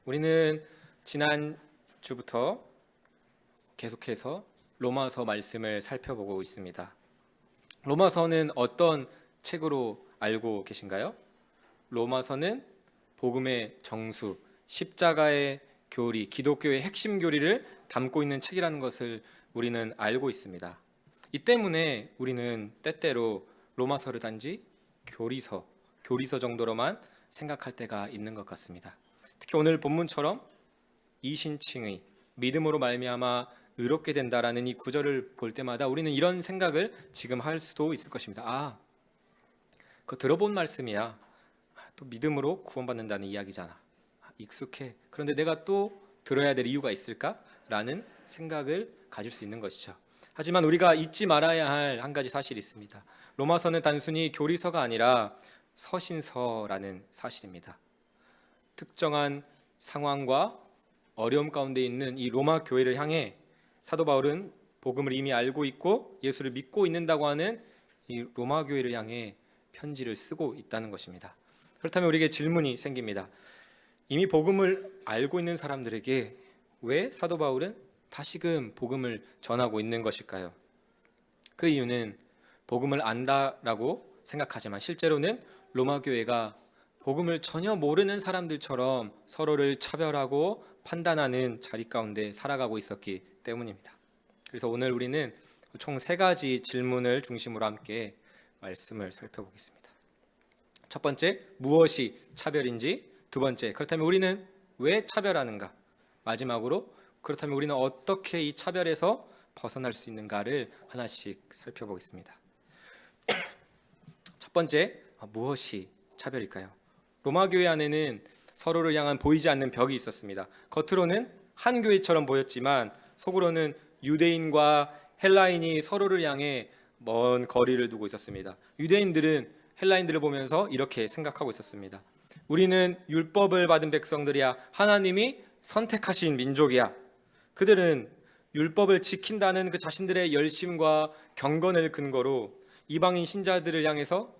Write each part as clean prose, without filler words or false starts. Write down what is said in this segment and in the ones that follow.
우리는 지난 주부터 계속해서 로마서 말씀을 살펴보고 있습니다. 로마서는 어떤 책으로 알고 계신가요? 로마서는 복음의 정수, 십자가의 교리, 기독교의 핵심 교리를 담고 있는 책이라는 것을 우리는 알고 있습니다. 이 때문에 우리는 때때로 로마서를 단지 교리서 정도로만 생각할 때가 있는 것 같습니다. 특히 오늘 본문처럼 이신칭의 믿음으로 말미암아 의롭게 된다라는 이 구절을 볼 때마다 우리는 이런 생각을 지금 할 수도 있을 것입니다. 그거 들어본 말씀이야. 또 믿음으로 구원받는다는 이야기잖아. 익숙해. 그런데 내가 또 들어야 될 이유가 있을까? 라는 생각을 가질 수 있는 것이죠. 하지만 우리가 잊지 말아야 할 한 가지 사실이 있습니다. 로마서는 단순히 교리서가 아니라 서신서라는 사실입니다. 특정한 상황과 어려움 가운데 있는 이 로마 교회를 향해 사도 바울은 복음을 이미 알고 있고 예수를 믿고 있는다고 하는 이 로마 교회를 향해 편지를 쓰고 있다는 것입니다. 그렇다면 우리에게 질문이 생깁니다. 이미 복음을 알고 있는 사람들에게 왜 사도 바울은 다시금 복음을 전하고 있는 것일까요? 그 이유는 복음을 안다라고 생각하지만 실제로는 로마 교회가 복음을 전혀 모르는 사람들처럼 서로를 차별하고 판단하는 자리 가운데 살아가고 있었기 때문입니다. 그래서 오늘 우리는 총 3가지 질문을 중심으로 함께 말씀을 살펴보겠습니다. 첫 번째, 무엇이 차별인지? 두 번째, 그렇다면 우리는 왜 차별하는가? 마지막으로, 그렇다면 우리는 어떻게 이 차별에서 벗어날 수 있는가를 하나씩 살펴보겠습니다. 첫 번째, 무엇이 차별일까요? 로마 교회 안에는 서로를 향한 보이지 않는 벽이 있었습니다. 겉으로는 한 교회처럼 보였지만 속으로는 유대인과 헬라인이 서로를 향해 먼 거리를 두고 있었습니다. 유대인들은 헬라인들을 보면서 이렇게 생각하고 있었습니다. 우리는 율법을 받은 백성들이야. 하나님이 선택하신 민족이야. 그들은 율법을 지킨다는 그 자신들의 열심과 경건을 근거로 이방인 신자들을 향해서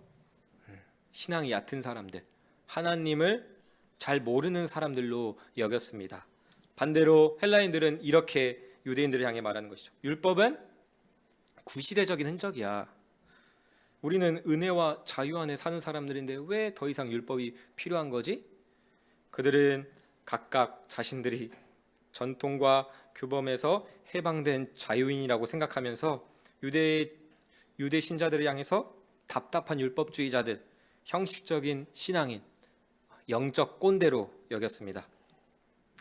신앙이 얕은 사람들, 하나님을 잘 모르는 사람들로 여겼습니다. 반대로 헬라인들은 이렇게 유대인들을 향해 말하는 것이죠. 율법은 구시대적인 흔적이야. 우리는 은혜와 자유 안에 사는 사람들인데 왜 더 이상 율법이 필요한 거지? 그들은 각각 자신들이 전통과 규범에서 해방된 자유인이라고 생각하면서 유대 신자들을 향해서 답답한 율법주의자들, 형식적인 신앙인, 영적 꼰대로 여겼습니다.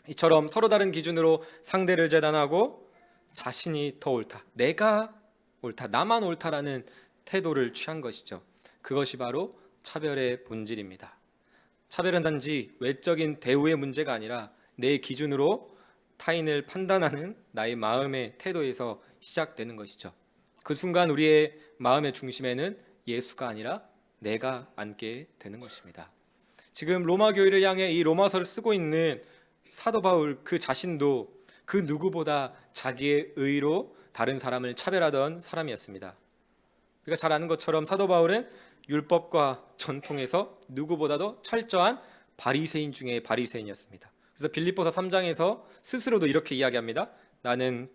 이처럼 서로 다른 기준으로 상대를 재단하고 자신이 더 옳다, 내가 옳다, 나만 옳다라는 태도를 취한 것이죠. 그것이 바로 차별의 본질입니다. 차별은 단지 외적인 대우의 문제가 아니라 내 기준으로 타인을 판단하는 나의 마음의 태도에서 시작되는 것이죠. 그 순간 우리의 마음의 중심에는 예수가 아니라 내가 앉게 되는 것입니다. 지금 로마 교회를 향해 이 로마서를 쓰고 있는 사도 바울 그 자신도 그 누구보다 자기의 의로 다른 사람을 차별하던 사람이었습니다. 우리가 잘 아는 것처럼 사도 바울은 율법과 전통에서 누구보다도 철저한 바리새인 중에 바리새인이었습니다. 그래서 빌립보서 3장에서 스스로도 이렇게 이야기합니다. 나는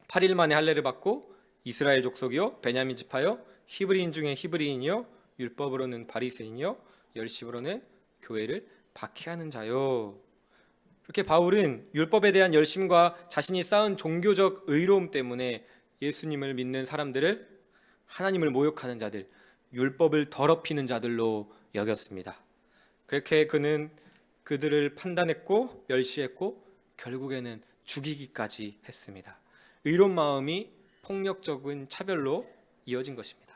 8일 만에 할례를 받고 이스라엘 족속이요 베냐민 지파요 히브리인 중에 히브리인이요 율법으로는 바리새인이요 열심으로는 교회를 박해하는 자요. 이렇게 바울은 율법에 대한 열심과 자신이 쌓은 종교적 의로움 때문에 예수님을 믿는 사람들을 하나님을 모욕하는 자들, 율법을 더럽히는 자들로 여겼습니다. 그렇게 그는 그들을 판단했고 멸시했고 결국에는 죽이기까지 했습니다. 의로운 마음이 폭력적인 차별로 이어진 것입니다.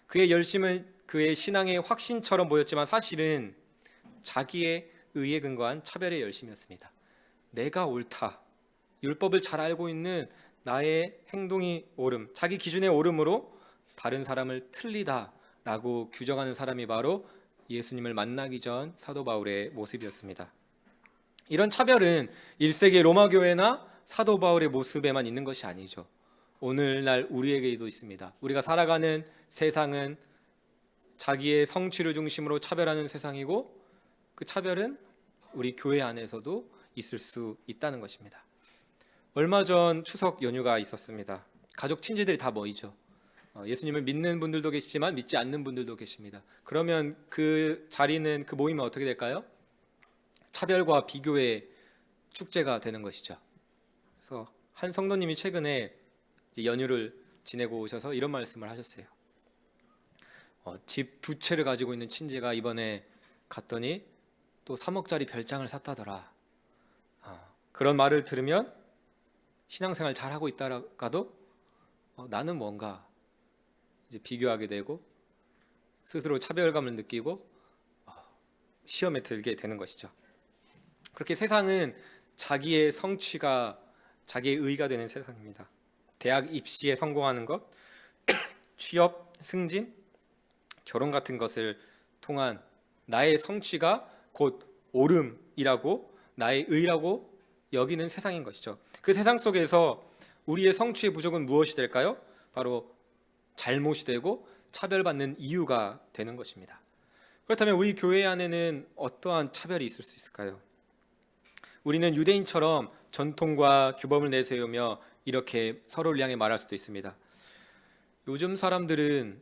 그의 열심은 그의 신앙의 확신처럼 보였지만 사실은 자기의 의에 근거한 차별의 열심이었습니다. 내가 옳다, 율법을 잘 알고 있는 나의 행동이 옳음, 자기 기준의 옳음으로 다른 사람을 틀리다라고 규정하는 사람이 바로 예수님을 만나기 전 사도 바울의 모습이었습니다. 이런 차별은 1세기 로마 교회나 사도 바울의 모습에만 있는 것이 아니죠. 오늘날 우리에게도 있습니다. 우리가 살아가는 세상은 자기의 성취를 중심으로 차별하는 세상이고 그 차별은 우리 교회 안에서도 있을 수 있다는 것입니다. 얼마 전 추석 연휴가 있었습니다. 가족 친지들이 다 모이죠. 예수님을 믿는 분들도 계시지만 믿지 않는 분들도 계십니다. 그러면 그 자리는, 그 모임은 어떻게 될까요? 차별과 비교의 축제가 되는 것이죠. 그래서 한 성도님이 최근에 연휴를 지내고 오셔서 이런 말씀을 하셨어요. 집 2채를 가지고 있는 친지가 이번에 갔더니 또 3억짜리 별장을 샀다더라. 그런 말을 들으면 신앙생활 잘하고 있다가도 나는 뭔가 이제 비교하게 되고 스스로 차별감을 느끼고 시험에 들게 되는 것이죠. 그렇게 세상은 자기의 성취가 자기의 의의가 되는 세상입니다. 대학 입시에 성공하는 것, 취업, 승진, 결혼 같은 것을 통한 나의 성취가 곧 옳음이라고, 나의 의라고 여기는 세상인 것이죠. 그 세상 속에서 우리의 성취의 부족은 무엇이 될까요? 바로 잘못이 되고 차별받는 이유가 되는 것입니다. 그렇다면 우리 교회 안에는 어떠한 차별이 있을 수 있을까요? 우리는 유대인처럼 전통과 규범을 내세우며 이렇게 서로를 향해 말할 수도 있습니다. 요즘 사람들은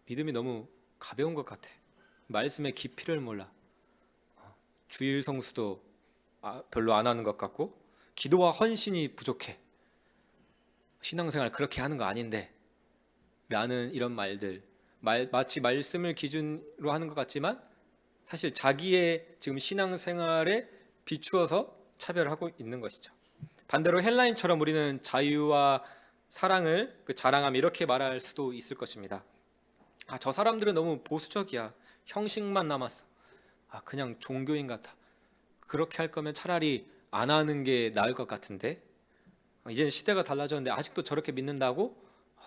믿음이 너무 가벼운 것 같아. 말씀의 깊이를 몰라. 주일 성수도 별로 안 하는 것 같고, 기도와 헌신이 부족해. 신앙생활 그렇게 하는 거 아닌데 라는 이런 말들, 마치 말씀을 기준으로 하는 것 같지만 사실 자기의 지금 신앙생활에 비추어서 차별하고 있는 것이죠. 반대로 헬라인처럼 우리는 자유와 사랑을 자랑하며 이렇게 말할 수도 있을 것입니다. 저 사람들은 너무 보수적이야. 형식만 남았어. 그냥 종교인 같아. 그렇게 할 거면 차라리 안 하는 게 나을 것 같은데, 이제는 시대가 달라졌는데 아직도 저렇게 믿는다고?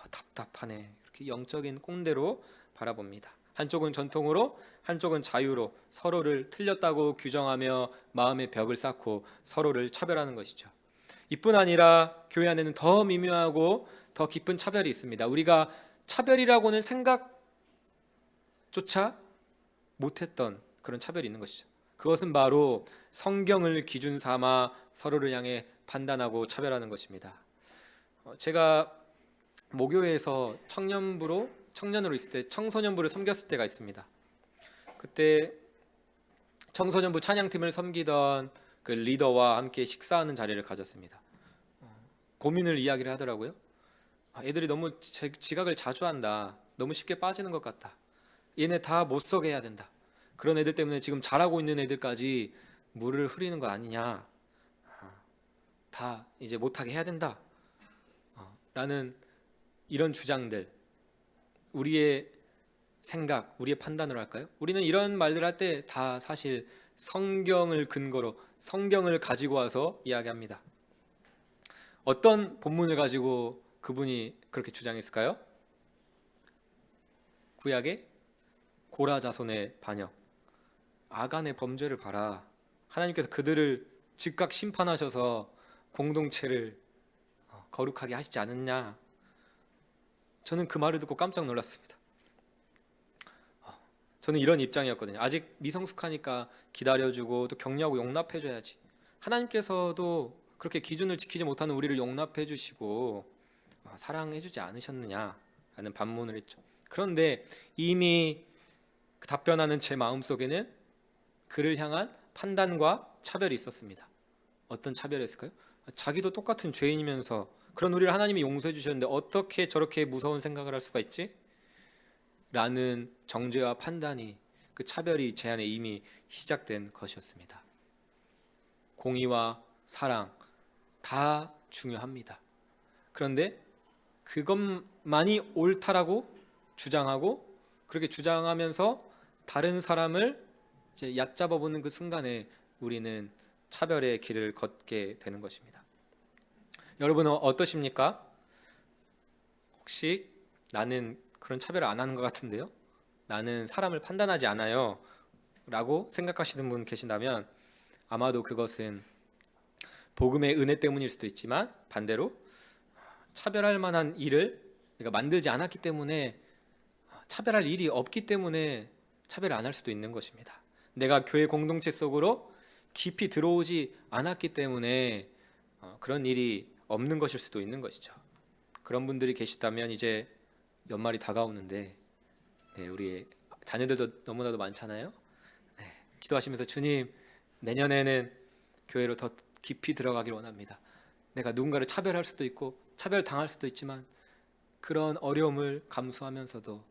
답답하네. 이렇게 영적인 꼰대로 바라봅니다. 한쪽은 전통으로, 한쪽은 자유로 서로를 틀렸다고 규정하며 마음의 벽을 쌓고 서로를 차별하는 것이죠. 이뿐 아니라 교회 안에는 더 미묘하고 더 깊은 차별이 있습니다. 우리가 차별이라고는 생각조차 못했던 그런 차별이 있는 것이죠. 그것은 바로 성경을 기준 삼아 서로를 향해 판단하고 차별하는 것입니다. 제가 모교회에서 청년으로 있을 때 청소년부를 섬겼을 때가 있습니다. 그때 청소년부 찬양팀을 섬기던 그 리더와 함께 식사하는 자리를 가졌습니다. 고민을 이야기를 하더라고요. 애들이 너무 지각을 자주 한다. 너무 쉽게 빠지는 것 같다. 얘네 다 못 서게 해야 된다. 그런 애들 때문에 지금 잘하고 있는 애들까지 물을 흐리는 것 아니냐. 다 이제 못하게 해야 된다. 라는 이런 주장들, 우리의 생각, 우리의 판단으로 할까요? 우리는 이런 말들 할 때 다 사실 성경을 근거로, 성경을 가지고 와서 이야기합니다. 어떤 본문을 가지고 그분이 그렇게 주장했을까요? 구약의 고라 자손의 반역, 아간의 범죄를 봐라. 하나님께서 그들을 즉각 심판하셔서 공동체를 거룩하게 하시지 않았냐. 저는 그 말을 듣고 깜짝 놀랐습니다. 저는 이런 입장이었거든요. 아직 미성숙하니까 기다려주고 또 격려하고 용납해줘야지. 하나님께서도 그렇게 기준을 지키지 못하는 우리를 용납해주시고 사랑해주지 않으셨느냐라는 반문을 했죠. 그런데 이미 답변하는 제 마음속에는 그를 향한 판단과 차별이 있었습니다. 어떤 차별이었을까요? 자기도 똑같은 죄인이면서 그런 우리를 하나님이 용서해 주셨는데 어떻게 저렇게 무서운 생각을 할 수가 있지? 라는 정죄와 판단이, 그 차별이 제 안에 이미 시작된 것이었습니다. 공의와 사랑 다 중요합니다. 그런데 그것만이 옳다라고 주장하고 그렇게 주장하면서 다른 사람을 이제 얕잡아 보는 그 순간에 우리는 차별의 길을 걷게 되는 것입니다. 여러분은 어떠십니까? 혹시 나는 그런 차별을 안 하는 것 같은데요? 나는 사람을 판단하지 않아요 라고 생각하시는 분 계신다면 아마도 그것은 복음의 은혜 때문일 수도 있지만 반대로 차별할 만한 일을 우리가 만들지 않았기 때문에, 차별할 일이 없기 때문에 차별을 안 할 수도 있는 것입니다. 내가 교회 공동체 속으로 깊이 들어오지 않았기 때문에 그런 일이 없는 것일 수도 있는 것이죠. 그런 분들이 계시다면 이제 연말이 다가오는데 우리 자녀들도 너무나도 많잖아요. 기도하시면서 주님, 내년에는 교회로 더 깊이 들어가길 원합니다. 내가 누군가를 차별할 수도 있고 차별당할 수도 있지만 그런 어려움을 감수하면서도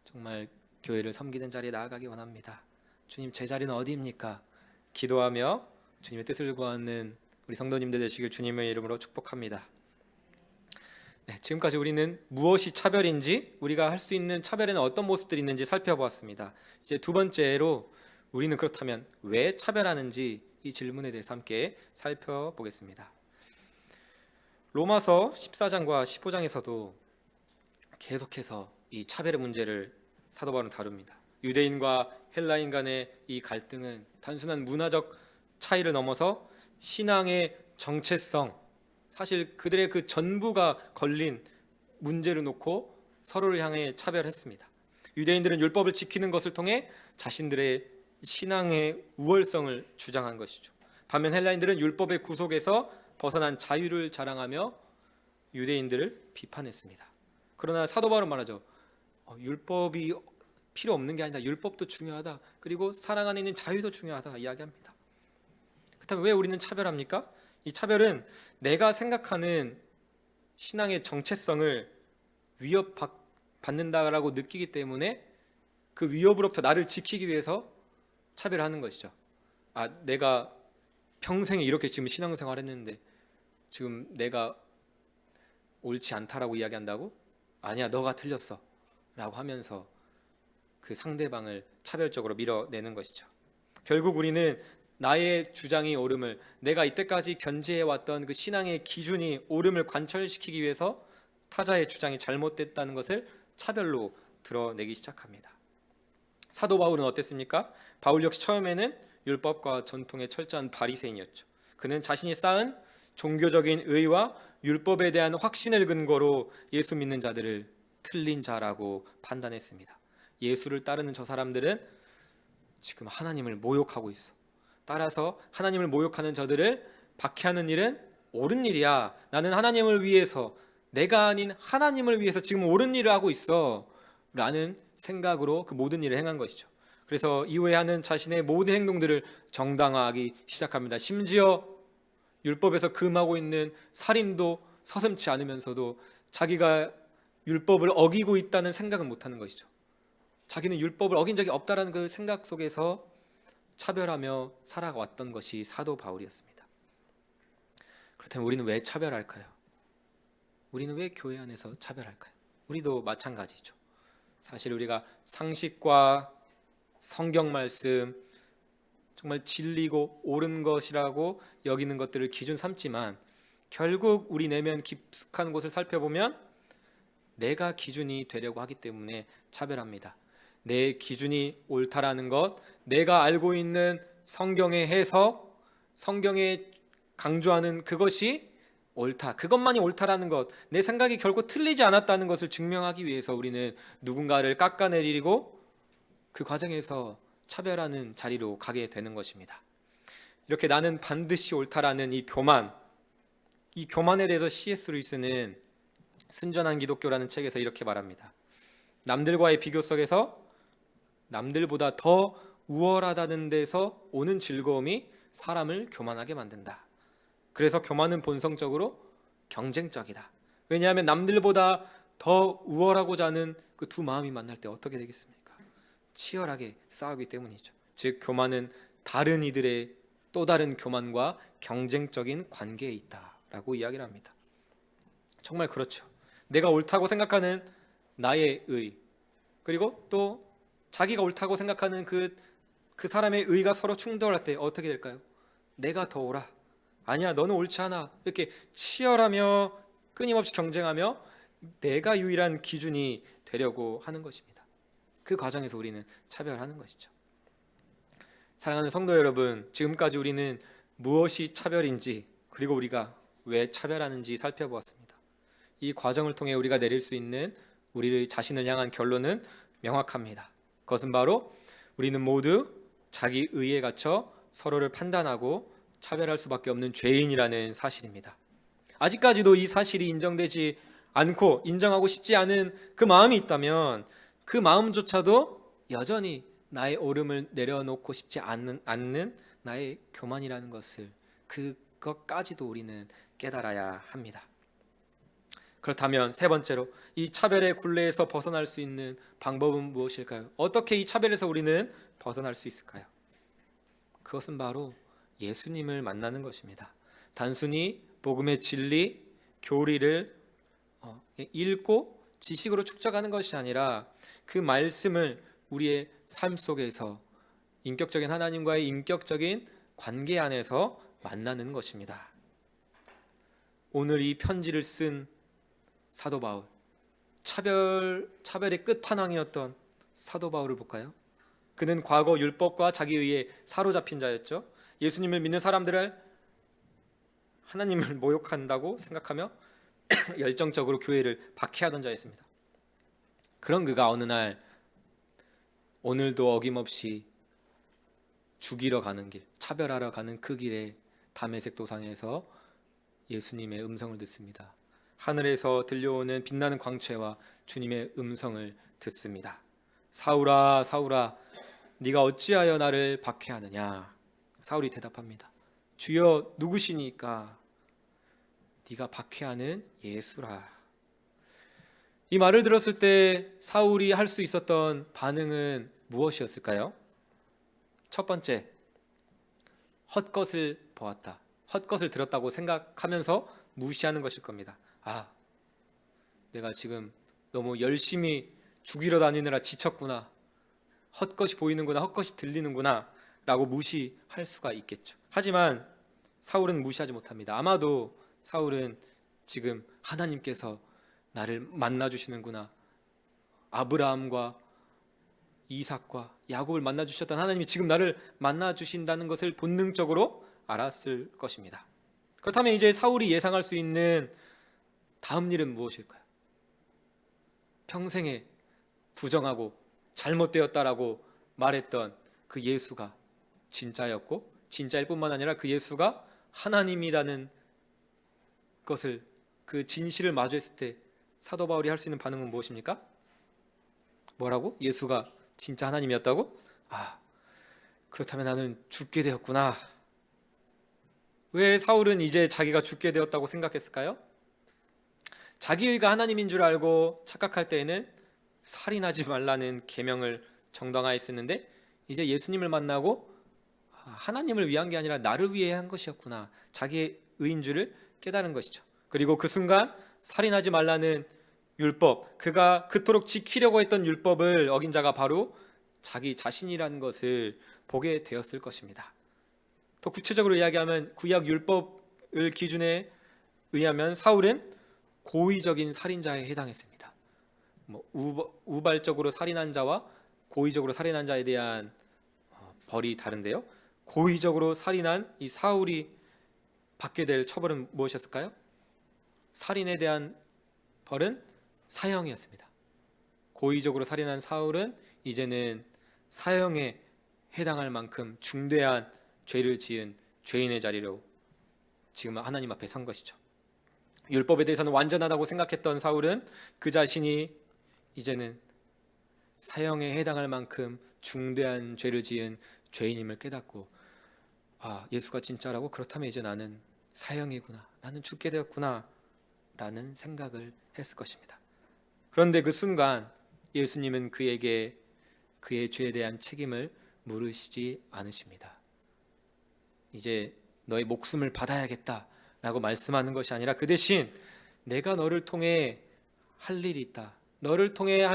정말 교회를 섬기는 자리에 나아가기 원합니다. 주님, 제 자리는 어디입니까? 기도하며 주님의 뜻을 구하는 우리 성도님들 되시길 주님의 이름으로 축복합니다. 지금까지 우리는 무엇이 차별인지, 우리가 할 수 있는 차별에는 어떤 모습들이 있는지 살펴보았습니다. 이제 두 번째로 우리는 그렇다면 왜 차별하는지 이 질문에 대해서 함께 살펴보겠습니다. 로마서 14장과 15장에서도 계속해서 이 차별의 문제를 사도 바울은 다룹니다. 유대인과 헬라인 간의 이 갈등은 단순한 문화적 차이를 넘어서 신앙의 정체성, 사실 그들의 그 전부가 걸린 문제를 놓고 서로를 향해 차별했습니다. 유대인들은 율법을 지키는 것을 통해 자신들의 신앙의 우월성을 주장한 것이죠. 반면 헬라인들은 율법의 구속에서 벗어난 자유를 자랑하며 유대인들을 비판했습니다. 그러나 사도 바울은 말하죠. 율법이 필요 없는 게 아니다. 율법도 중요하다. 그리고 사랑 안에 있는 자유도 중요하다 이야기합니다. 그렇다면 왜 우리는 차별합니까? 이 차별은 내가 생각하는 신앙의 정체성을 위협받는다라고 느끼기 때문에 그 위협으로부터 나를 지키기 위해서 차별하는 것이죠. 내가 평생에 이렇게 지금 신앙생활 했는데 지금 내가 옳지 않다라고 이야기한다고? 아니야, 너가 틀렸어 라고 하면서 그 상대방을 차별적으로 밀어내는 것이죠. 결국 우리는 나의 주장이 옳음을, 내가 이때까지 견지해왔던 그 신앙의 기준이 옳음을 관철시키기 위해서 타자의 주장이 잘못됐다는 것을 차별로 드러내기 시작합니다. 사도 바울은 어땠습니까? 바울 역시 처음에는 율법과 전통에 철저한 바리새인이었죠. 그는 자신이 쌓은 종교적인 의와 율법에 대한 확신을 근거로 예수 믿는 자들을 틀린 자라고 판단했습니다. 예수를 따르는 저 사람들은 지금 하나님을 모욕하고 있어. 따라서 하나님을 모욕하는 저들을 박해하는 일은 옳은 일이야. 나는 하나님을 위해서, 내가 아닌 하나님을 위해서 지금 옳은 일을 하고 있어 라는 생각으로 그 모든 일을 행한 것이죠. 그래서 이후에 하는 자신의 모든 행동들을 정당화하기 시작합니다. 심지어 율법에서 금하고 있는 살인도 서슴지 않으면서도 자기가 율법을 어기고 있다는 생각은 못하는 것이죠. 자기는 율법을 어긴 적이 없다라는 그 생각 속에서 차별하며 살아왔던 것이 사도 바울이었습니다. 그렇다면 우리는 왜 차별할까요? 우리는 왜 교회 안에서 차별할까요? 우리도 마찬가지죠. 사실 우리가 상식과 성경 말씀, 정말 진리고 옳은 것이라고 여기는 것들을 기준 삼지만 결국 우리 내면 깊숙한 곳을 살펴보면 내가 기준이 되려고 하기 때문에 차별합니다. 내 기준이 옳다라는 것, 내가 알고 있는 성경의 해석, 성경에 강조하는 그것이 옳다, 그것만이 옳다라는 것, 내 생각이 결코 틀리지 않았다는 것을 증명하기 위해서 우리는 누군가를 깎아내리고 그 과정에서 차별하는 자리로 가게 되는 것입니다. 이렇게 나는 반드시 옳다라는 이 교만에 대해서 C.S. 루이스는 순전한 기독교라는 책에서 이렇게 말합니다. 남들과의 비교 속에서 남들보다 더 우월하다는 데서 오는 즐거움이 사람을 교만하게 만든다. 그래서 교만은 본성적으로 경쟁적이다. 왜냐하면 남들보다 더 우월하고자 하는 그 두 마음이 만날 때 어떻게 되겠습니까? 치열하게 싸우기 때문이죠. 즉 교만은 다른 이들의 또 다른 교만과 경쟁적인 관계에 있다라고 이야기를 합니다. 정말 그렇죠. 내가 옳다고 생각하는 나의 의, 그리고 또 자기가 옳다고 생각하는 그 사람의 의가 서로 충돌할 때 어떻게 될까요? 내가 더 옳아. 아니야, 너는 옳지 않아. 이렇게 치열하며 끊임없이 경쟁하며 내가 유일한 기준이 되려고 하는 것입니다. 그 과정에서 우리는 차별하는 것이죠. 사랑하는 성도 여러분, 지금까지 우리는 무엇이 차별인지, 그리고 우리가 왜 차별하는지 살펴보았습니다. 이 과정을 통해 우리가 내릴 수 있는 우리 자신을 향한 결론은 명확합니다. 그것은 바로 우리는 모두 자기 의에 갇혀 서로를 판단하고 차별할 수밖에 없는 죄인이라는 사실입니다. 아직까지도 이 사실이 인정되지 않고 인정하고 싶지 않은 그 마음이 있다면 그 마음조차도 여전히 나의 옳음을 내려놓고 싶지 않는 나의 교만이라는 것을, 그것까지도 우리는 깨달아야 합니다. 그렇다면 세 번째로, 이 차별의 굴레에서 벗어날 수 있는 방법은 무엇일까요? 어떻게 이 차별에서 우리는 벗어날 수 있을까요? 그것은 바로 예수님을 만나는 것입니다. 단순히 복음의 진리, 교리를 읽고 지식으로 축적하는 것이 아니라 그 말씀을 우리의 삶 속에서 인격적인 하나님과의 인격적인 관계 안에서 만나는 것입니다. 오늘 이 편지를 쓴 사도 바울, 차별의 끝판왕이었던 사도 바울을 볼까요? 그는 과거 율법과 자기 의에 사로잡힌 자였죠. 예수님을 믿는 사람들을 하나님을 모욕한다고 생각하며 열정적으로 교회를 박해하던 자였습니다. 그런 그가 어느 날 오늘도 어김없이 죽이러 가는 길, 차별하러 가는 그 길에 다메섹 도상에서 예수님의 음성을 듣습니다. 하늘에서 들려오는 빛나는 광채와 주님의 음성을 듣습니다. 사울아, 사울아, 네가 어찌하여 나를 박해하느냐? 사울이 대답합니다. 주여, 누구시니까? 네가 박해하는 예수라. 이 말을 들었을 때 사울이 할 수 있었던 반응은 무엇이었을까요? 첫 번째, 헛것을 보았다. 헛것을 들었다고 생각하면서 무시하는 것일 겁니다. 아, 내가 지금 너무 열심히 죽이러 다니느라 지쳤구나. 헛것이 보이는구나, 헛것이 들리는구나 라고 무시할 수가 있겠죠. 하지만 사울은 무시하지 못합니다. 아마도 사울은 지금 하나님께서 나를 만나주시는구나, 아브라함과 이삭과 야곱을 만나주셨던 하나님이 지금 나를 만나주신다는 것을 본능적으로 알았을 것입니다. 그렇다면 이제 사울이 예상할 수 있는 다음 일은 무엇일까요? 평생에 부정하고 잘못되었다라고 말했던 그 예수가 진짜였고, 진짜일 뿐만 아니라 그 예수가 하나님이라는 것을, 그 진실을 마주했을 때 사도 바울이 할 수 있는 반응은 무엇입니까? 뭐라고? 예수가 진짜 하나님이었다고? 아, 그렇다면 나는 죽게 되었구나. 왜 사울은 이제 자기가 죽게 되었다고 생각했을까요? 자기가 하나님인 줄 알고 착각할 때에는 살인하지 말라는 계명을 정당화했었는데, 이제 예수님을 만나고 하나님을 위한 게 아니라 나를 위해 한 것이었구나, 자기의 의인 줄을 깨달은 것이죠. 그리고 그 순간 살인하지 말라는 율법, 그가 그토록 지키려고 했던 율법을 어긴 자가 바로 자기 자신이라는 것을 보게 되었을 것입니다. 더 구체적으로 이야기하면 구약 율법을 기준에 의하면 사울은 고의적인 살인자에 해당했습니다. 우발적으로 살인한 자와 고의적으로 살인한 자에 대한 벌이 다른데요. 고의적으로 살인한 이 사울이 받게 될 처벌은 무엇이었을까요? 살인에 대한 벌은 사형이었습니다. 고의적으로 살인한 사울은 이제는 사형에 해당할 만큼 중대한 죄를 지은 죄인의 자리로 지금 하나님 앞에 선 것이죠. 율법에 대해서는 완전하다고 생각했던 사울은 그 자신이 이제는 사형에 해당할 만큼 중대한 죄를 지은 죄인임을 깨닫고, 아, 예수가 진짜라고? 그렇다면 이제 나는 사형이구나, 나는 죽게 되었구나 라는 생각을 했을 것입니다. 그런데 그 순간 예수님은 그에게 그의 죄에 대한 책임을 물으시지 않으십니다. 이제 너의 목숨을 받아야겠다 라고 말씀하는 것이 아니라 그 대신 내가 너를 통해 할 일이 있다, 너를 통해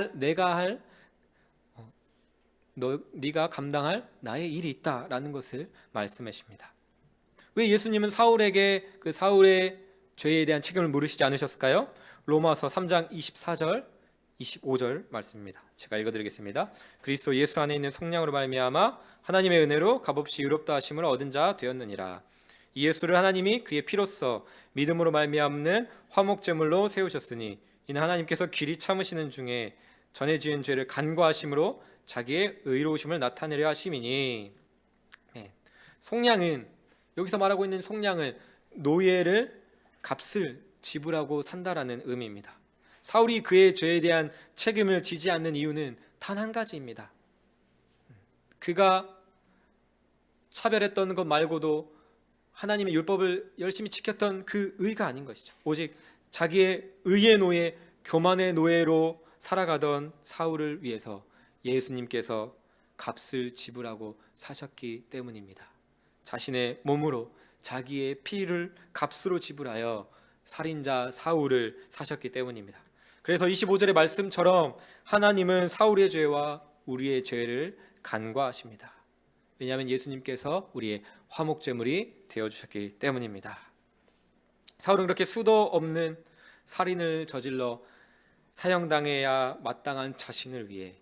네가 감당할 나의 일이 있다라는 것을 말씀하십니다. 왜 예수님은 사울에게 그 사울의 죄에 대한 책임을 물으시지 않으셨을까요? 로마서 3장 24절 25절 말씀입니다. 제가 읽어드리겠습니다. 그리스도 예수 안에 있는 성령으로 말미암아 하나님의 은혜로 값없이 의롭다 하심을 얻은 자 되었느니라. 이 예수를 하나님이 그의 피로써 믿음으로 말미암는 화목제물로 세우셨으니 이는 하나님께서 길이 참으시는 중에 전에 지은 죄를 간과하심으로 자기의 의로우심을 나타내려 하심이니. 속량은, 여기서 말하고 있는 속량은 노예를 값을 지불하고 산다라는 의미입니다. 사울이 그의 죄에 대한 책임을 지지 않는 이유는 단 한 가지입니다. 그가 차별했던 것 말고도 하나님의 율법을 열심히 지켰던 그 의가 아닌 것이죠. 오직 자기의 의의 노예, 교만의 노예로 살아가던 사울을 위해서 예수님께서 값을 지불하고 사셨기 때문입니다. 자신의 몸으로 자기의 피를 값으로 지불하여 살인자 사울을 사셨기 때문입니다. 그래서 25절의 말씀처럼 하나님은 사울의 죄와 우리의 죄를 간과하십니다. 왜냐하면 예수님께서 우리의 화목제물이 되어주셨기 때문입니다. 사울은 그렇게 수도 없는 살인을 저질러 사형당해야 마땅한 자신을 위해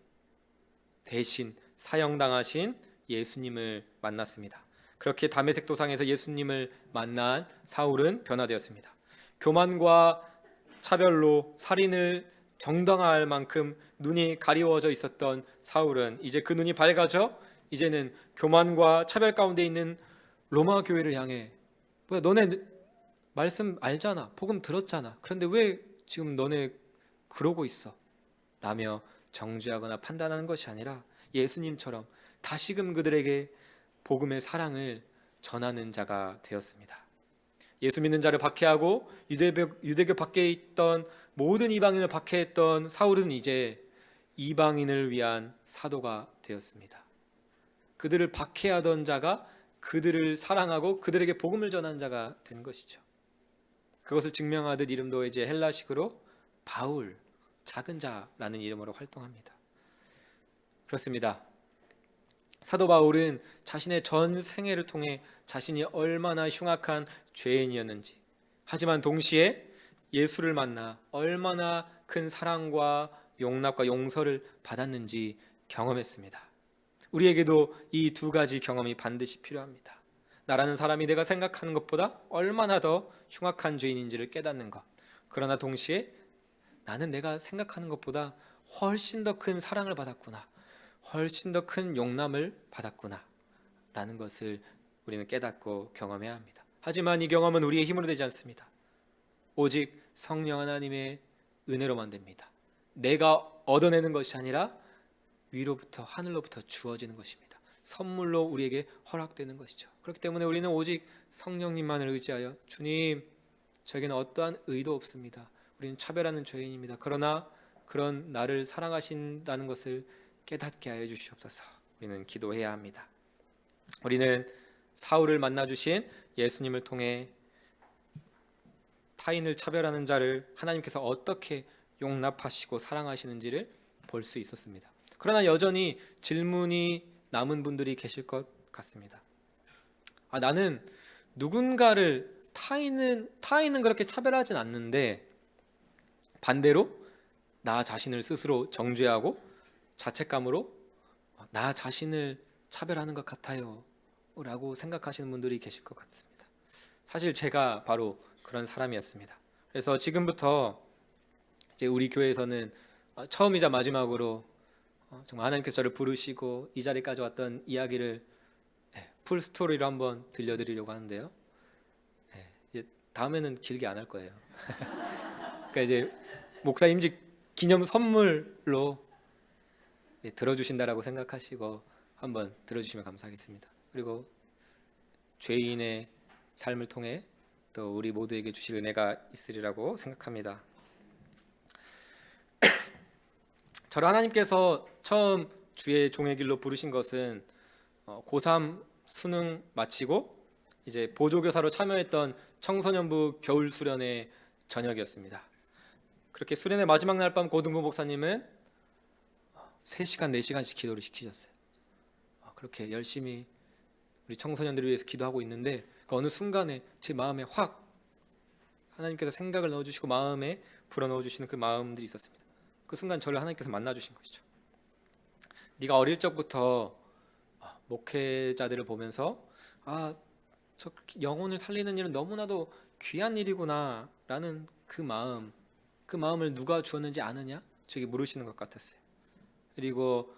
대신 사형당하신 예수님을 만났습니다. 그렇게 다메섹 도상에서 예수님을 만난 사울은 변화되었습니다. 교만과 차별로 살인을 정당화할 만큼 눈이 가리워져 있었던 사울은 이제 그 눈이 밝아져 이제는 교만과 차별 가운데 있는 로마 교회를 향해, 뭐야, 너네 말씀 알잖아, 복음 들었잖아, 그런데 왜 지금 너네 그러고 있어? 라며 정죄하거나 판단하는 것이 아니라 예수님처럼 다시금 그들에게 복음의 사랑을 전하는 자가 되었습니다. 예수 믿는 자를 박해하고 유대교 밖에 있던 모든 이방인을 박해했던 사울은 이제 이방인을 위한 사도가 되었습니다. 그들을 박해하던 자가 그들을 사랑하고 그들에게 복음을 전하는 자가 된 것이죠. 그것을 증명하듯 이름도 이제 헬라식으로 바울, 작은 자라는 이름으로 활동합니다. 그렇습니다. 사도 바울은 자신의 전 생애를 통해 자신이 얼마나 흉악한 죄인이었는지, 하지만 동시에 예수를 만나 얼마나 큰 사랑과 용납과 용서를 받았는지 경험했습니다. 우리에게도 이 두 가지 경험이 반드시 필요합니다. 나라는 사람이 내가 생각하는 것보다 얼마나 더 흉악한 죄인인지를 깨닫는 것, 그러나 동시에 나는 내가 생각하는 것보다 훨씬 더 큰 사랑을 받았구나, 훨씬 더 큰 용납을 받았구나 라는 것을 우리는 깨닫고 경험해야 합니다. 하지만 이 경험은 우리의 힘으로 되지 않습니다. 오직 성령 하나님의 은혜로만 됩니다. 내가 얻어내는 것이 아니라 위로부터, 하늘로부터 주어지는 것입니다. 선물로 우리에게 허락되는 것이죠. 그렇기 때문에 우리는 오직 성령님만을 의지하여, 주님, 저에게는 어떠한 의도 없습니다, 우리는 차별하는 죄인입니다, 그러나 그런 나를 사랑하신다는 것을 깨닫게 하여 주시옵소서. 우리는 기도해야 합니다. 우리는 사울을 만나주신 예수님을 통해 타인을 차별하는 자를 하나님께서 어떻게 용납하시고 사랑하시는지를 볼 수 있었습니다. 그러나 여전히 질문이 남은 분들이 계실 것 같습니다. 나는 누군가를, 타인은 그렇게 차별하진 않는데 반대로 나 자신을 스스로 정죄하고 자책감으로 나 자신을 차별하는 것 같아요 라고 생각하시는 분들이 계실 것 같습니다. 사실 제가 바로 그런 사람이었습니다. 그래서 지금부터 이제 우리 교회에서는 처음이자 마지막으로 정말 하나님께서 저를 부르시고 이 자리까지 왔던 이야기를 풀 스토리로 한번 들려드리려고 하는데요. 이제 다음에는 길게 안 할 거예요. 그러니까 이제 목사 임직 기념 선물로 들어주신다라고 생각하시고 한번 들어주시면 감사하겠습니다. 그리고 죄인의 삶을 통해 또 우리 모두에게 주실 은혜가 있으리라고 생각합니다. 저를 하나님께서 처음 주의 종의 길로 부르신 것은 고3 수능 마치고 이제 보조교사로 참여했던 청소년부 겨울 수련회 저녁이었습니다. 그렇게 수련회 마지막 날 밤 고등부 목사님은 3시간, 4시간씩 기도를 시키셨어요. 그렇게 열심히 우리 청소년들을 위해서 기도하고 있는데 그 어느 순간에 제 마음에 확 하나님께서 생각을 넣어주시고 마음에 불어넣어주시는 그 마음들이 있었습니다. 그 순간 저를 하나님께서 만나주신 것이죠. 네가 어릴 적부터 목회자들을 보면서 저 영혼을 살리는 일은 너무나도 귀한 일이구나 라는 그 마음을 누가 주었는지 아느냐? 저에게 물으시는 것 같았어요. 그리고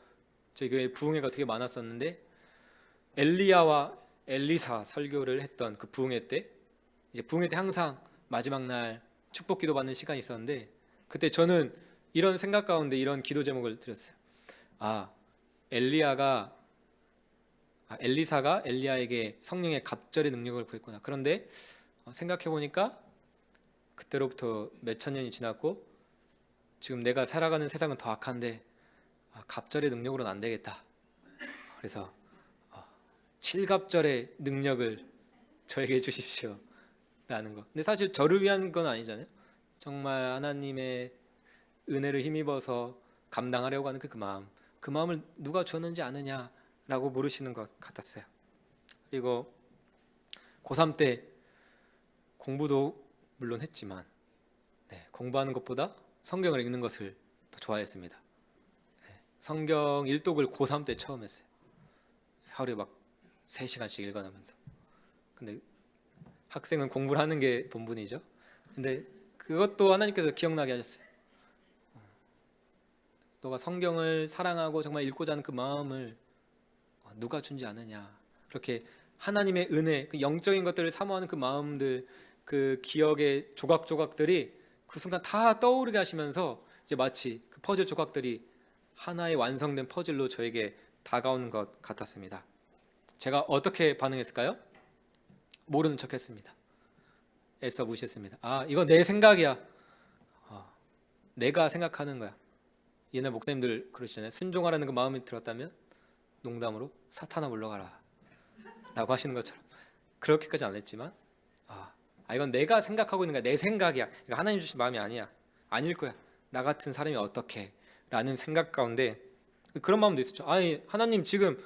저희 교회 부흥회가 되게 많았었는데 엘리야와 엘리사 설교를 했던 그 부흥회 때, 이제 부흥회 때 항상 마지막 날 축복기도 받는 시간이 있었는데, 그때 저는 이런 생각 가운데 이런 기도 제목을 드렸어요. 엘리사가 엘리야에게 성령의 갑절의 능력을 구했구나. 그런데 생각해 보니까 그때로부터 몇천 년이 지났고 지금 내가 살아가는 세상은 더 악한데 갑절의 능력으로는 안 되겠다. 그래서 칠갑절의 능력을 저에게 주십시오 라는 거. 근데 사실 저를 위한 건 아니잖아요. 정말 하나님의 은혜를 힘입어서 감당하려고 하는 그 마음을 누가 줬는지 아느냐라고 물으시는 것 같았어요. 그리고 고3 때 공부도 물론 했지만 공부하는 것보다 성경을 읽는 것을 더 좋아했습니다. 성경 일독을 고3 때 처음 했어요. 하루에 막 3시간씩 읽어나면서. 근데 학생은 공부를 하는 게 본분이죠. 근데 그것도 하나님께서 기억나게 하셨어요. 너가 성경을 사랑하고 정말 읽고자 하는 그 마음을 누가 준지 아느냐. 그렇게 하나님의 은혜, 그 영적인 것들을 사모하는 그 마음들, 그 기억의 조각조각들이 그 순간 다 떠오르게 하시면서 이제 마치 그 퍼즐 조각들이 하나의 완성된 퍼즐로 저에게 다가오는 것 같았습니다. 제가 어떻게 반응했을까요? 모르는 척했습니다. 애써 무시했습니다. 이거 내 생각이야. 내가 생각하는 거야. 옛날 목사님들 그러시잖아요. 순종하라는 그 마음이 들었다면 농담으로 사탄아 물러가라 라고 하시는 것처럼 그렇게까지 안 했지만 이건 내가 생각하고 있는 거야. 내 생각이야. 이거 하나님 주신 마음이 아니야. 아닐 거야. 나 같은 사람이 어떻게 라는 생각 가운데 그런 마음도 있었죠. 하나님 지금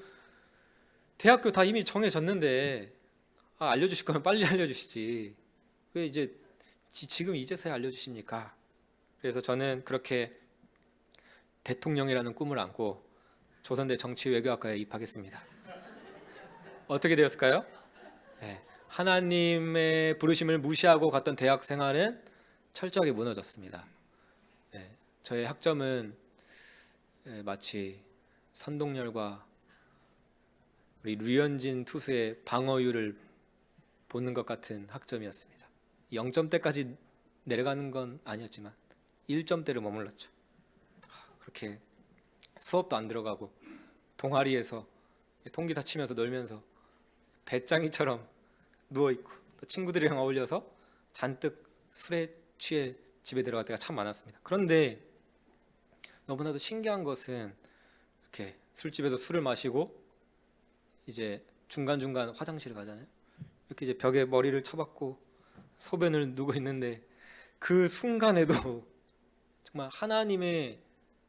대학교 다 이미 정해졌는데 알려주실 거면 빨리 알려주시지. 왜 이제 지금 이제서야 알려주십니까? 그래서 저는 그렇게 대통령이라는 꿈을 안고 조선대 정치외교학과에 입학했습니다. 어떻게 되었을까요? 하나님의 부르심을 무시하고 갔던 대학 생활은 철저하게 무너졌습니다. 저의 학점은 마치 선동열과 우리 류현진 투수의 방어율을 보는 것 같은 학점이었습니다. 0점대까지 내려가는 건 아니었지만 1점대로 머물렀죠. 그렇게 수업도 안 들어가고 동아리에서 통기타 치면서 놀면서 배짱이처럼 누워있고 또 친구들이랑 어울려서 잔뜩 술에 취해 집에 들어갈 때가 참 많았습니다. 그런데 너무나도 신기한 것은 이렇게 술집에서 술을 마시고 이제 중간중간 화장실에 가잖아요. 이렇게 이제 벽에 머리를 쳐박고 소변을 누고 있는데 그 순간에도 정말 하나님의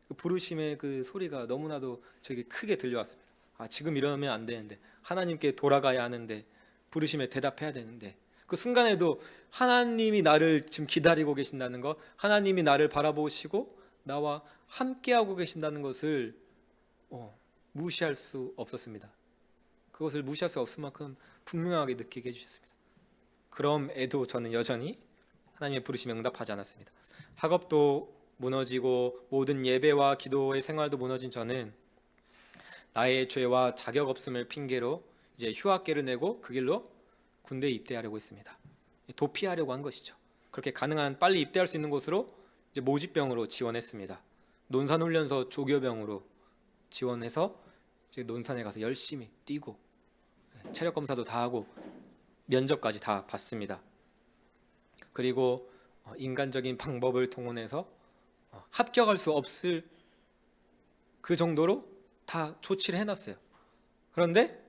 그 부르심의 그 소리가 너무나도 저에게 크게 들려왔습니다. 지금 이러면 안 되는데, 하나님께 돌아가야 하는데, 부르심에 대답해야 되는데, 그 순간에도 하나님이 나를 지금 기다리고 계신다는 것, 하나님이 나를 바라보시고 나와 함께하고 계신다는 것을 무시할 수 없었습니다. 그것을 무시할 수 없을 만큼 분명하게 느끼게 해주셨습니다. 그럼에도 저는 여전히 하나님의 부르심에 응답하지 않았습니다. 학업도 무너지고 모든 예배와 기도의 생활도 무너진 저는 나의 죄와 자격 없음을 핑계로 이제 휴학계를 내고 그 길로 군대에 입대하려고 했습니다. 도피하려고 한 것이죠. 그렇게 가능한 빨리 입대할 수 있는 곳으로 이제 모집병으로 지원했습니다. 논산훈련소 조교병으로 지원해서 이제 논산에 가서 열심히 뛰고 체력 검사도 다 하고 면접까지 다 봤습니다. 그리고 인간적인 방법을 동원해서 합격할 수 없을 그 정도로 다 조치를 해놨어요. 그런데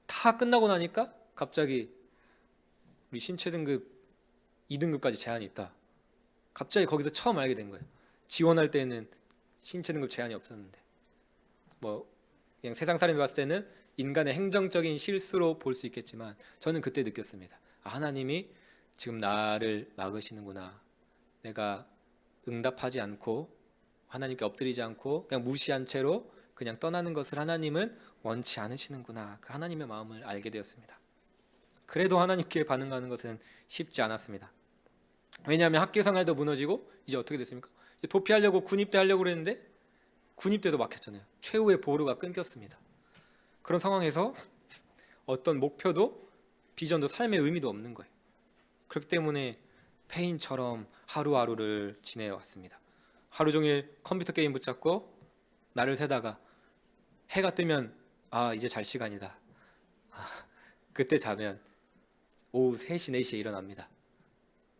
다 끝나고 나니까 갑자기 우리 신체 등급 2등급까지 제한이 있다. 갑자기 거기서 처음 알게 된 거예요. 지원할 때는 신체 등급 제한이 없었는데 그냥 세상 사람이 봤을 때는 인간의 행정적인 실수로 볼 수 있겠지만 저는 그때 느꼈습니다. 하나님이 지금 나를 막으시는구나. 내가 응답하지 않고 하나님께 엎드리지 않고 그냥 무시한 채로 그냥 떠나는 것을 하나님은 원치 않으시는구나. 그 하나님의 마음을 알게 되었습니다. 그래도 하나님께 반응하는 것은 쉽지 않았습니다. 왜냐하면 학교 생활도 무너지고 이제 어떻게 됐습니까? 이제 도피하려고 군입대하려고 그랬는데 군입대도 막혔잖아요. 최후의 보루가 끊겼습니다. 그런 상황에서 어떤 목표도 비전도 삶의 의미도 없는 거예요. 그렇기 때문에 페인처럼 하루하루를 지내왔습니다. 하루 종일 컴퓨터 게임 붙잡고 날을 새다가 해가 뜨면 이제 잘 시간이다. 그때 자면 오후 3시, 4시에 일어납니다.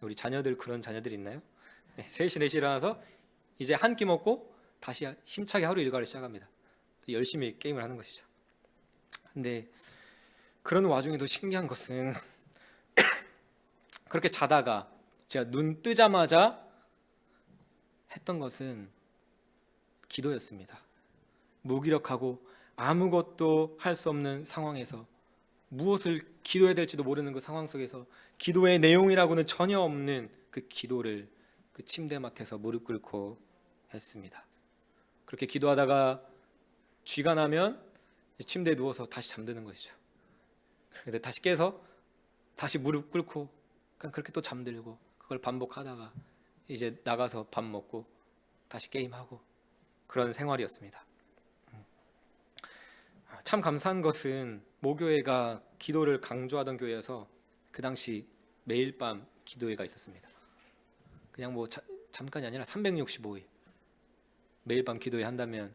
우리 자녀들 그런 자녀들 있나요? 3시, 4시에 일어나서 이제 한 끼 먹고 다시 힘차게 하루 일과를 시작합니다. 열심히 게임을 하는 것이죠. 근데 그런 와중에도 신기한 것은 그렇게 자다가 제가 눈 뜨자마자 했던 것은 기도였습니다. 무기력하고 아무것도 할 수 없는 상황에서 무엇을 기도해야 될지도 모르는 그 상황 속에서 기도의 내용이라고는 전혀 없는 그 기도를 그 침대맡에서 무릎 꿇고 했습니다. 그렇게 기도하다가 쥐가 나면 침대에 누워서 다시 잠드는 것이죠. 근데 다시 깨서 다시 무릎 꿇고 그렇게 또 잠들고, 그걸 반복하다가 이제 나가서 밥 먹고 다시 게임하고 그런 생활이었습니다. 참 감사한 것은 모교회가 기도를 강조하던 교회여서 그 당시 매일 밤 기도회가 있었습니다. 그냥 잠깐이 아니라 365일 매일 밤 기도회 한다면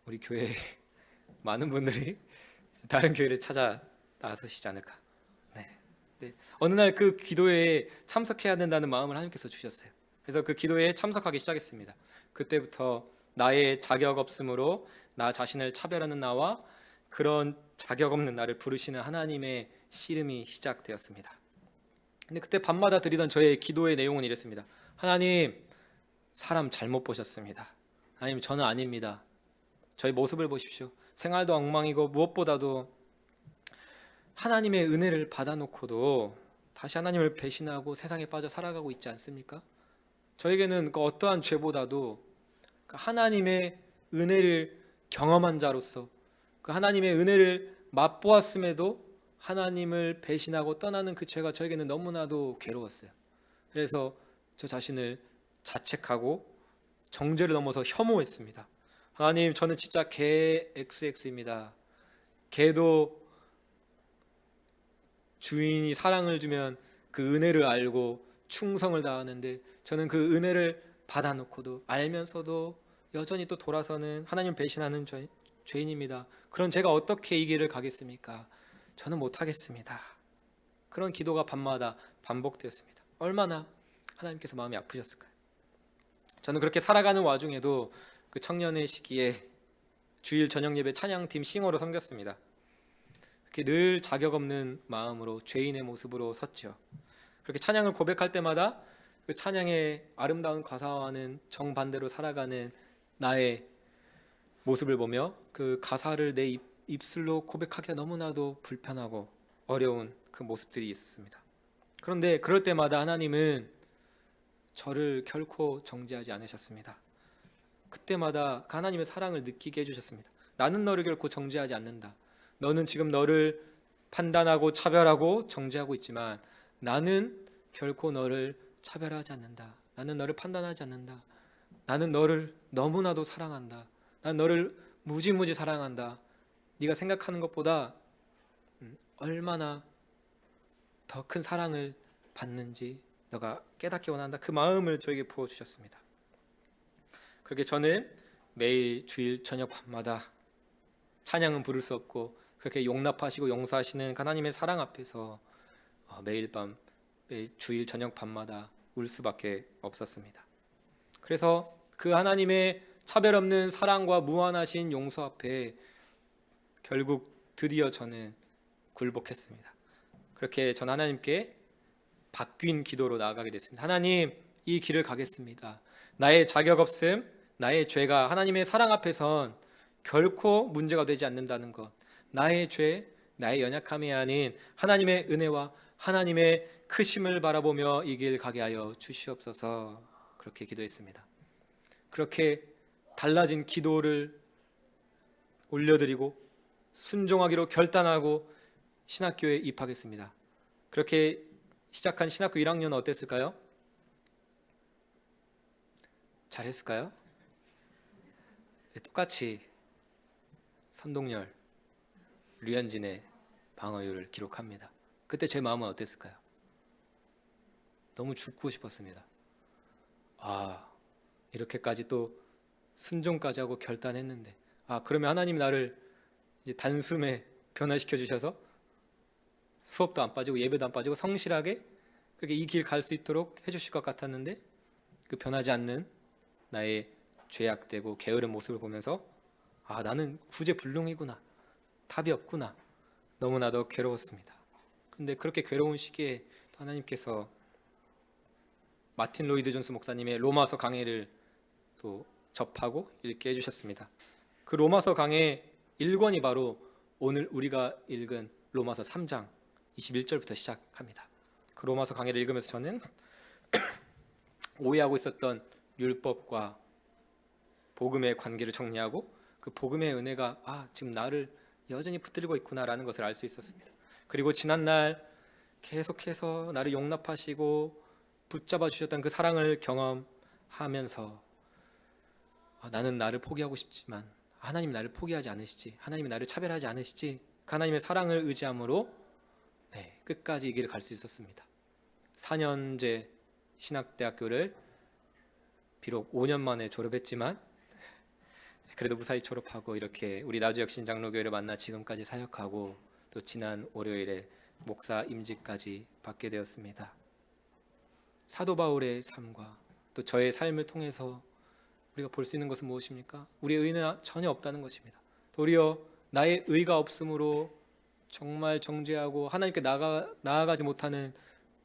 우리 교회 많은 분들이 다른 교회를 찾아 나서시지 않을까. 네. 어느 날 그 기도회에 참석해야 된다는 마음을 하나님께서 주셨어요. 그래서 그 기도회에 참석하기 시작했습니다. 그때부터 나의 자격 없음으로 나 자신을 차별하는 나와 그런 자격 없는 나를 부르시는 하나님의 씨름이 시작되었습니다. 근데 그때 밤마다 드리던 저의 기도의 내용은 이랬습니다. 하나님, 사람 잘못 보셨습니다. 하나님, 저는 아닙니다. 저의 모습을 보십시오. 생활도 엉망이고 무엇보다도 하나님의 은혜를 받아놓고도 다시 하나님을 배신하고 세상에 빠져 살아가고 있지 않습니까? 저에게는 그 어떠한 죄보다도 하나님의 은혜를 경험한 자로서 그 하나님의 은혜를 맛보았음에도 하나님을 배신하고 떠나는 그 죄가 저에게는 너무나도 괴로웠어요. 그래서 저 자신을 자책하고 정죄를 넘어서 혐오했습니다. 하나님, 저는 진짜 개 XX입니다. 개도 주인이 사랑을 주면 그 은혜를 알고 충성을 다하는데 저는 그 은혜를 받아놓고도 알면서도 여전히 또 돌아서는 하나님 배신하는 죄인입니다. 그런 제가 어떻게 이 길을 가겠습니까? 저는 못하겠습니다. 그런 기도가 밤마다 반복되었습니다. 얼마나 하나님께서 마음이 아프셨을까요? 저는 그렇게 살아가는 와중에도 그 청년의 시기에 주일 저녁 예배 찬양팀 싱어로 섬겼습니다. 이렇게 늘 자격 없는 마음으로 죄인의 모습으로 섰죠. 그렇게 찬양을 고백할 때마다 그 찬양의 아름다운 가사와는 정반대로 살아가는 나의 모습을 보며 그 가사를 내 입술로 고백하기가 너무나도 불편하고 어려운 그 모습들이 있었습니다. 그런데 그럴 때마다 하나님은 저를 결코 정죄하지 않으셨습니다. 그때마다 하나님의 사랑을 느끼게 해주셨습니다. 나는 너를 결코 정죄하지 않는다. 너는 지금 너를 판단하고 차별하고 정죄하고 있지만 나는 결코 너를 차별하지 않는다. 나는 너를 판단하지 않는다. 나는 너를 너무나도 사랑한다. 난 너를 무지무지 사랑한다. 네가 생각하는 것보다 얼마나 더 큰 사랑을 받는지 너가 깨닫기 원한다. 그 마음을 저에게 부어주셨습니다. 그렇게 저는 매일 주일 저녁 밤마다 찬양은 부를 수 없고 그렇게 용납하시고 용서하시는 하나님의 사랑 앞에서 매일 주일 저녁 밤마다 울 수밖에 없었습니다. 그래서 그 하나님의 차별 없는 사랑과 무한하신 용서 앞에 결국 드디어 저는 굴복했습니다. 그렇게 전 하나님께 바뀐 기도로 나아가게 됐습니다. 하나님, 이 길을 가겠습니다. 나의 자격 없음, 나의 죄가 하나님의 사랑 앞에선 결코 문제가 되지 않는다는 것, 나의 죄, 나의 연약함이 아닌 하나님의 은혜와 하나님의 크심을 바라보며 이 길 가게 하여 주시옵소서. 그렇게 기도했습니다. 그렇게 달라진 기도를 올려드리고 순종하기로 결단하고 신학교에 입학했습니다. 그렇게 시작한 신학교 1학년은 어땠을까요? 잘했을까요? 똑같이 선동열, 류현진의 방어율을 기록합니다. 그때 제 마음은 어땠을까요? 너무 죽고 싶었습니다. 이렇게까지 또 순종까지 하고 결단했는데, 그러면 하나님 나를 이제 단숨에 변화시켜 주셔서 수업도 안 빠지고 예배도 안 빠지고 성실하게 그렇게 이 길 갈 수 있도록 해주실 것 같았는데, 그 변하지 않는 나의 죄악되고 게으른 모습을 보면서 나는 구제불능이구나, 답이 없구나, 너무나도 괴로웠습니다. 근데 그렇게 괴로운 시기에 하나님께서 마틴 로이드 존스 목사님의 로마서 강해를 또 접하고 읽게 해주셨습니다. 그 로마서 강해 1권이 바로 오늘 우리가 읽은 로마서 3장 21절부터 시작합니다. 그 로마서 강해를 읽으면서 저는 오해하고 있었던 율법과 복음의 관계를 정리하고 그 복음의 은혜가 지금 나를 여전히 붙들고 있구나라는 것을 알 수 있었습니다. 그리고 지난날 계속해서 나를 용납하시고 붙잡아 주셨던 그 사랑을 경험하면서 나는 나를 포기하고 싶지만 하나님이 나를 포기하지 않으시지, 하나님이 나를 차별하지 않으시지, 그 하나님의 사랑을 의지함으로 끝까지 이 길을 갈 수 있었습니다. 4년제 신학대학교를 비록 5년 만에 졸업했지만 그래도 무사히 졸업하고 이렇게 우리 나주혁신장로교회를 만나 지금까지 사역하고 또 지난 월요일에 목사 임직까지 받게 되었습니다. 사도 바울의 삶과 또 저의 삶을 통해서 우리가 볼 수 있는 것은 무엇입니까? 우리의 의는 전혀 없다는 것입니다. 도리어 나의 의가 없으므로 정말 정죄하고 하나님께 나아가지 못하는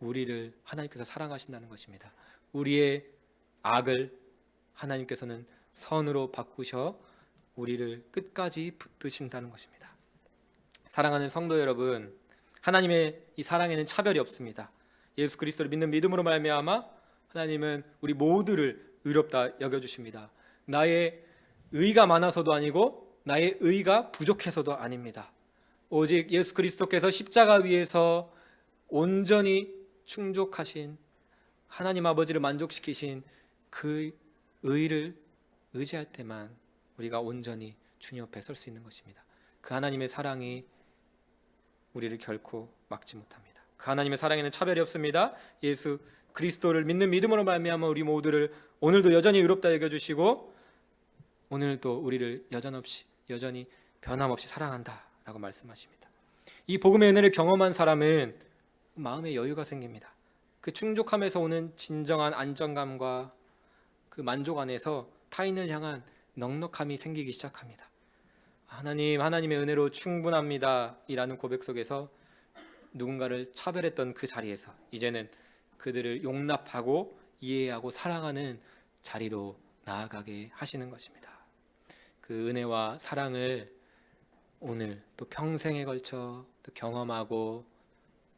우리를 하나님께서 사랑하신다는 것입니다. 우리의 악을 하나님께서는 선으로 바꾸셔 우리를 끝까지 붙드신다는 것입니다. 사랑하는 성도 여러분, 하나님의 이 사랑에는 차별이 없습니다. 예수 그리스도를 믿는 믿음으로 말미암아 하나님은 우리 모두를 의롭다 여겨주십니다. 나의 의가 많아서도 아니고 나의 의가 부족해서도 아닙니다. 오직 예수 그리스도께서 십자가 위에서 온전히 충족하신 하나님 아버지를 만족시키신 그 의를 의지할 때만 우리가 온전히 주님 앞에 설 수 있는 것입니다. 그 하나님의 사랑이 우리를 결코 막지 못합니다. 그 하나님의 사랑에는 차별이 없습니다. 예수 그리스도를 믿는 믿음으로 말미암아 우리 모두를 오늘도 여전히 의롭다 여겨주시고 오늘도 우리를 여전히 변함없이 사랑한다라고 말씀하십니다. 이 복음의 은혜를 경험한 사람은 마음에 여유가 생깁니다. 그 충족함에서 오는 진정한 안정감과 그 만족 안에서 타인을 향한 넉넉함이 생기기 시작합니다. 하나님의 은혜로 충분합니다 이라는 고백 속에서 누군가를 차별했던 그 자리에서 이제는 그들을 용납하고 이해하고 사랑하는 자리로 나아가게 하시는 것입니다. 그 은혜와 사랑을 오늘 또 평생에 걸쳐 또 경험하고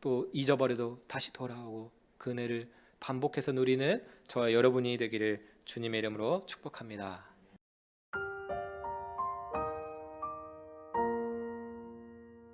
또 잊어버려도 다시 돌아오고 그 은혜를 반복해서 누리는 저와 여러분이 되기를 주님의 이름으로 축복합니다.